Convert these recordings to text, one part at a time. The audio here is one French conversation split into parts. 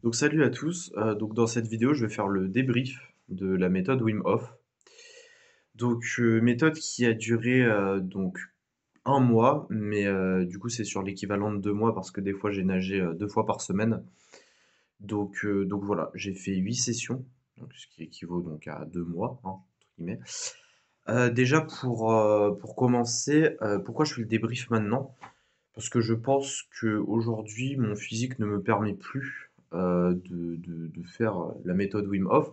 Donc salut à tous, donc dans cette vidéo, je vais faire le débrief de la méthode Wim Hof. Donc méthode qui a duré donc 1 mois, mais du coup c'est sur l'équivalent de 2 mois parce que des fois j'ai nagé 2 fois par semaine. Donc voilà, j'ai fait 8 sessions, donc ce qui équivaut donc à 2 mois, hein, entre guillemets. Déjà pour commencer, pourquoi je fais le débrief maintenant? Parce que je pense qu'aujourd'hui mon physique ne me permet plus, de faire, la méthode Wim Hof.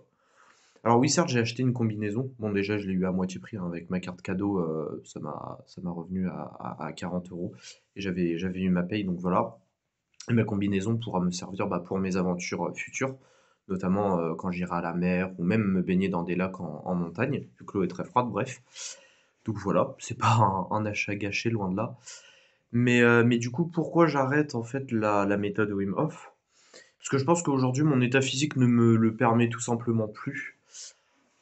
Alors oui, certes, j'ai acheté une combinaison. Bon, déjà, je l'ai eu à moitié prix, hein, avec ma carte cadeau, ça m'a revenu à 40 € et j'avais eu ma paye, donc voilà. Et ma combinaison pourra me servir, bah, pour mes aventures, futures, notamment, quand j'irai à la mer ou même me baigner dans des lacs en montagne, vu que l'eau est très froide, bref. Donc voilà, c'est pas un achat gâché, loin de là. Mais du coup, pourquoi j'arrête en fait la méthode Wim Hof? Parce que je pense qu'aujourd'hui, mon état physique ne me le permet tout simplement plus.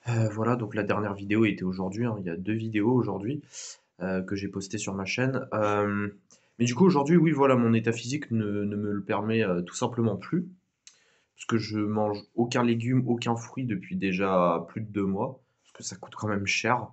Voilà, donc la dernière vidéo était aujourd'hui, hein, il y a 2 vidéos aujourd'hui, que j'ai postées sur ma chaîne. Mais du coup, aujourd'hui, oui, voilà, mon état physique ne me le permet, tout simplement plus. Parce que je mange aucun légume, aucun fruit depuis déjà plus de 2 mois, parce que ça coûte quand même cher.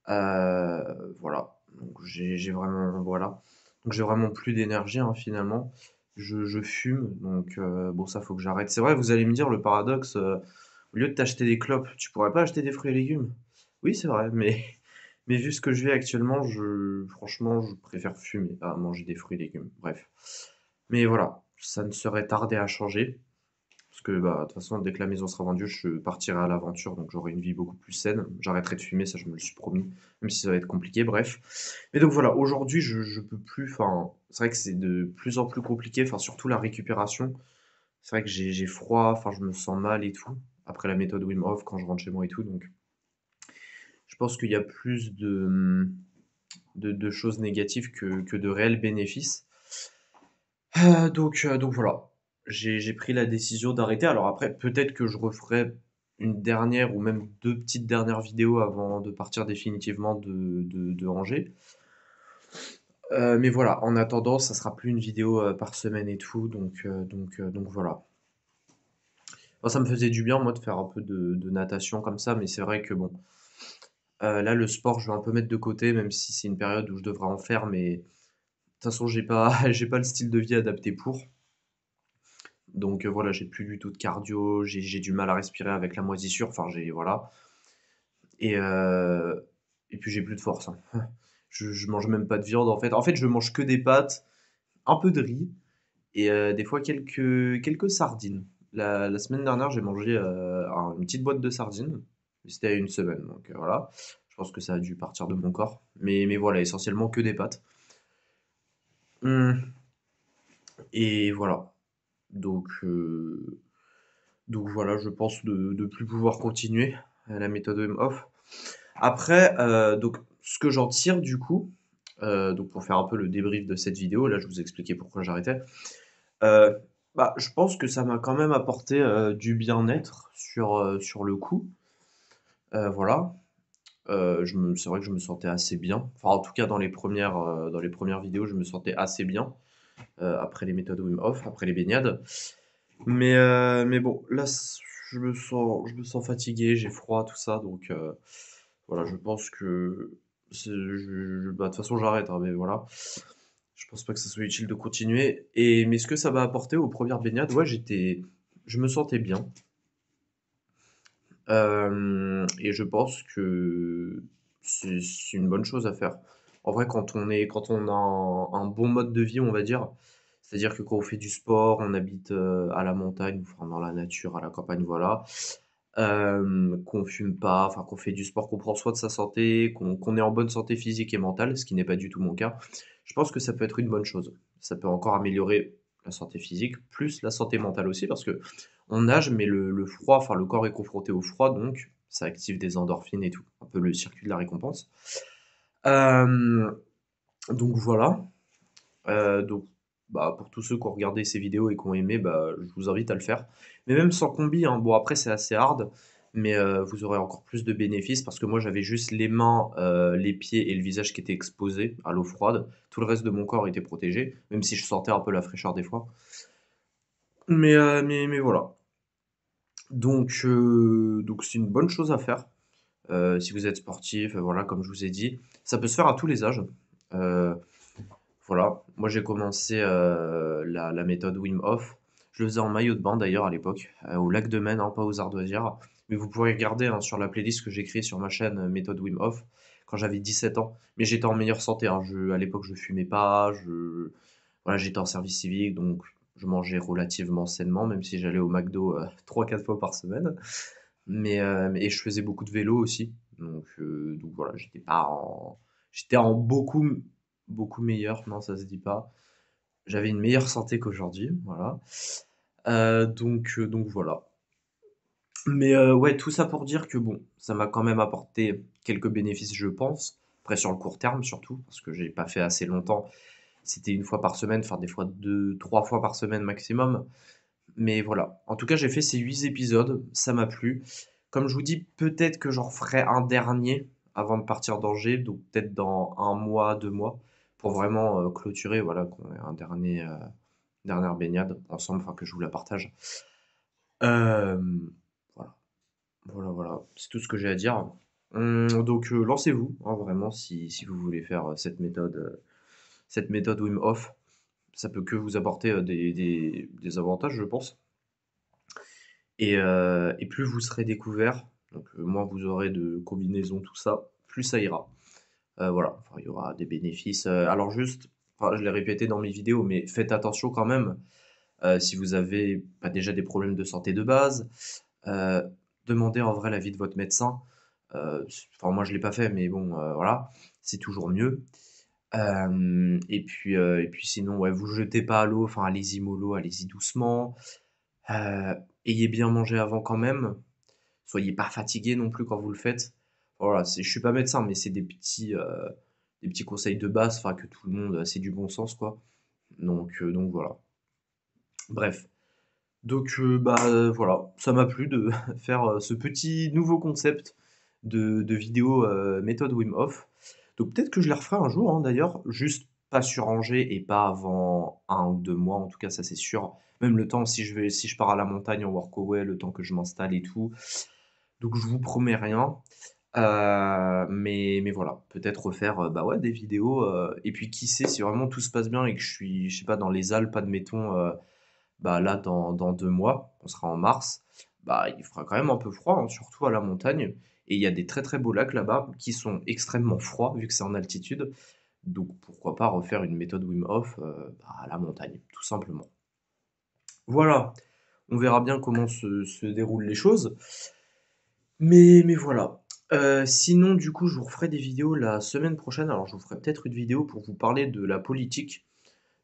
Voilà, donc j'ai vraiment voilà, donc j'ai vraiment plus d'énergie, hein, finalement. Je fume, donc bon, ça, faut que j'arrête. C'est vrai, vous allez me dire le paradoxe, au lieu de t'acheter des clopes, tu pourrais pas acheter des fruits et légumes? Oui, c'est vrai, mais mais vu ce que je vis actuellement, je franchement, je préfère fumer à manger des fruits et légumes, bref. Mais voilà, ça ne serait tardé à changer. Parce que bah, de toute façon, dès que la maison sera vendue, je partirai à l'aventure, donc j'aurai une vie beaucoup plus saine. J'arrêterai de fumer, ça je me le suis promis, même si ça va être compliqué, bref. Mais donc voilà, aujourd'hui je peux plus, enfin, c'est vrai que c'est de plus en plus compliqué, enfin surtout la récupération. C'est vrai que j'ai froid, enfin je me sens mal et tout, après la méthode Wim Hof quand je rentre chez moi et tout, donc je pense qu'il y a plus de choses négatives que de réels bénéfices. Donc voilà, j'ai pris la décision d'arrêter. Alors après, peut-être que je referai une dernière ou même 2 petites dernières vidéos avant de partir définitivement de Angers. Mais voilà, en attendant, ça sera plus une vidéo, par semaine et tout, donc voilà. Moi, ça me faisait du bien, moi, de faire un peu de natation comme ça, mais c'est vrai que bon, là, le sport, je vais un peu mettre de côté, même si c'est une période où je devrais en faire, mais de toute façon, j'ai pas j'ai pas le style de vie adapté pour. Donc voilà, j'ai plus du tout de cardio, j'ai du mal à respirer avec la moisissure, enfin j'ai voilà. Et, euh, et puis j'ai plus de force, hein. Je mange même pas de viande en fait. En fait, je mange que des pâtes, un peu de riz et des fois quelques sardines. La semaine dernière, j'ai mangé une petite boîte de sardines. C'était à une semaine, donc voilà. Je pense que ça a dû partir de mon corps. Mais voilà, essentiellement que des pâtes. Hum, Et voilà. Donc, euh, Donc voilà, je pense de plus pouvoir continuer la méthode Wim Hof. Après, donc ce que j'en tire du coup, donc pour faire un peu le débrief de cette vidéo, là je vous expliquais pourquoi j'arrêtais. euh, Bah, je pense que ça m'a quand même apporté du bien-être sur le coup. Voilà. C'est vrai que je me sentais assez bien. Enfin, en tout cas, dans les premières vidéos, je me sentais assez bien après les méthodes Wim Hof, après les baignades. Mais bon, là, je me sens fatigué, j'ai froid, tout ça, donc voilà, je pense que bah, de toute façon, j'arrête, hein, mais voilà. Je pense pas que ça soit utile de continuer. Mais ce que ça m'a apporté aux premières baignades, ouais, je me sentais bien. Et je pense que c'est une bonne chose à faire. En vrai, quand on a un bon mode de vie, on va dire, c'est-à-dire que quand on fait du sport, on habite à la montagne, enfin dans la nature, à la campagne, voilà, qu'on fume pas, enfin qu'on fait du sport, qu'on prend soin de sa santé, qu'on est en bonne santé physique et mentale, ce qui n'est pas du tout mon cas, je pense que ça peut être une bonne chose. Ça peut encore améliorer la santé physique, plus la santé mentale aussi, parce que on nage, mais le froid, enfin le corps est confronté au froid, donc ça active des endorphines et tout, un peu le circuit de la récompense. Euh, donc voilà. Donc bah, pour tous ceux qui ont regardé ces vidéos et qui ont aimé, bah, je vous invite à le faire. Mais même sans combi, hein, bon après c'est assez hard, mais vous aurez encore plus de bénéfices parce que moi j'avais juste les mains, les pieds et le visage qui étaient exposés à l'eau froide. Tout le reste de mon corps était protégé, même si je sentais un peu la fraîcheur des fois. Mais voilà. Donc c'est une bonne chose à faire, si vous êtes sportif, voilà, comme je vous ai dit. Ça peut se faire à tous les âges. Heu, voilà, moi j'ai commencé, la méthode Wim Hof. Je le faisais en maillot de bain d'ailleurs à l'époque, au lac de Maine, hein, pas aux Ardoisières. Mais vous pourrez regarder, hein, sur la playlist que j'ai créée sur ma chaîne, méthode Wim Hof, quand j'avais 17 ans. Mais j'étais en meilleure santé, hein. À l'époque, je fumais pas, voilà, j'étais en service civique, donc je mangeais relativement sainement, même si j'allais au McDo 3-4 fois par semaine. Et je faisais beaucoup de vélo aussi. Donc voilà, j'étais en beaucoup meilleur, non, ça se dit pas. J'avais une meilleure santé qu'aujourd'hui, voilà. Donc voilà. Ouais, tout ça pour dire que bon, ça m'a quand même apporté quelques bénéfices, je pense. Après, sur le court terme, surtout, parce que j'ai pas fait assez longtemps. C'était une fois par semaine, enfin des fois deux, trois fois par semaine maximum. Mais voilà. En tout cas, j'ai fait ces 8 épisodes, ça m'a plu. Comme je vous dis, peut-être que j'en referai un dernier avant de partir d'Angers, donc peut-être dans un mois, 2 mois, pour vraiment clôturer, voilà, qu'on ait un dernière baignade ensemble, enfin que je vous la partage. Voilà, voilà, c'est tout ce que j'ai à dire. Donc lancez-vous, hein, vraiment, si vous voulez faire cette méthode Wim Hof. Ça peut que vous apporter des avantages, je pense. Et plus vous serez découvert, donc moins vous aurez de combinaisons, tout ça, plus ça ira. Voilà, enfin, il y aura des bénéfices. Alors juste, enfin, je l'ai répété dans mes vidéos, mais faites attention quand même. Si vous avez bah, déjà des problèmes de santé de base, euh, demandez en vrai l'avis de votre médecin. Enfin, moi je l'ai pas fait, mais bon, voilà, c'est toujours mieux. Et puis sinon, ouais, vous jetez pas à l'eau, enfin allez-y mollo, allez-y doucement. Ayez bien mangé avant quand même. Soyez pas fatigué non plus quand vous le faites. Voilà, je suis pas médecin, mais c'est des petits conseils de base, enfin que tout le monde, c'est du bon sens quoi. Donc voilà. Bref. Voilà, ça m'a plu de faire ce petit nouveau concept de vidéo méthode Wim Hof. Donc peut-être que je les referai un jour, hein, d'ailleurs, juste pas sur Angers et pas avant 1 ou 2 mois, en tout cas ça c'est sûr. Même le temps, si je pars à la montagne en workaway, le temps que je m'installe et tout. Donc je vous promets rien. Mais voilà, peut-être refaire bah ouais, des vidéos. Et puis qui sait, si vraiment tout se passe bien et que je suis, je sais pas, dans les Alpes, admettons, bah là dans 2 mois, on sera en mars, bah il fera quand même un peu froid, hein, surtout à la montagne. Et il y a des très très beaux lacs là-bas qui sont extrêmement froids vu que c'est en altitude. Donc pourquoi pas refaire une méthode Wim Hof bah, à la montagne, tout simplement. Voilà, on verra bien comment se déroulent les choses. Mais voilà. Sinon, du coup, je vous referai des vidéos la semaine prochaine. Alors, je vous ferai peut-être une vidéo pour vous parler de la politique,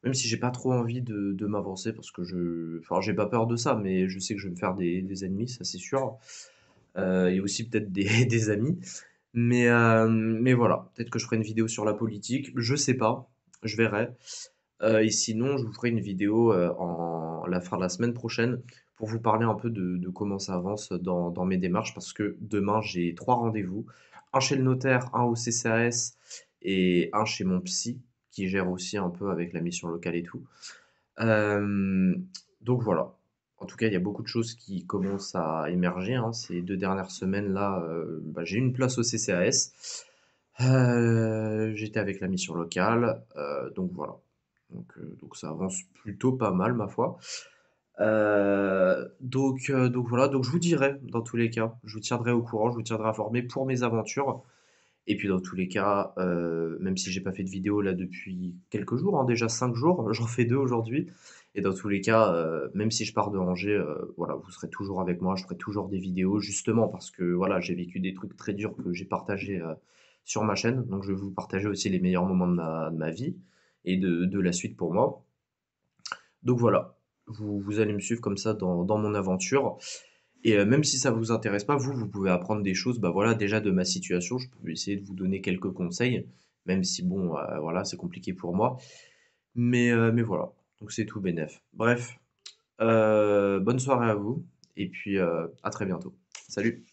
même si j'ai pas trop envie de m'avancer parce que enfin, j'ai pas peur de ça, mais je sais que je vais me faire des ennemis, ça c'est sûr. Et aussi peut-être des amis. Mais voilà, peut-être que je ferai une vidéo sur la politique. Je sais pas, je verrai. Et sinon, je vous ferai une vidéo fin de la semaine prochaine pour vous parler un peu de comment ça avance dans mes démarches parce que demain, j'ai 3 rendez-vous. Un chez le notaire, un au CCAS et un chez mon psy qui gère aussi un peu avec la mission locale et tout. Euh, donc voilà. En tout cas, il y a beaucoup de choses qui commencent à émerger, hein. Ces 2 dernières semaines-là, bah, j'ai eu une place au CCAS. J'étais avec la mission locale, donc voilà. Donc ça avance plutôt pas mal, ma foi. Donc voilà, donc je vous dirai dans tous les cas, je vous tiendrai au courant, je vous tiendrai informé pour mes aventures. Et puis dans tous les cas, même si j'ai pas fait de vidéo là depuis quelques jours, hein, déjà 5 jours, j'en fais 2 aujourd'hui. Et dans tous les cas, même si je pars de Angers, voilà, vous serez toujours avec moi, je ferai toujours des vidéos justement parce que voilà, j'ai vécu des trucs très durs que j'ai partagés sur ma chaîne. Donc je vais vous partager aussi les meilleurs moments de ma vie et de la suite pour moi. Donc voilà, vous allez me suivre comme ça dans mon aventure. Et même si ça vous intéresse pas, vous pouvez apprendre des choses, bah voilà, déjà de ma situation, je peux essayer de vous donner quelques conseils, même si bon, voilà, c'est compliqué pour moi. Mais voilà, donc c'est tout bénef. Bref, bonne soirée à vous, et puis à très bientôt. Salut!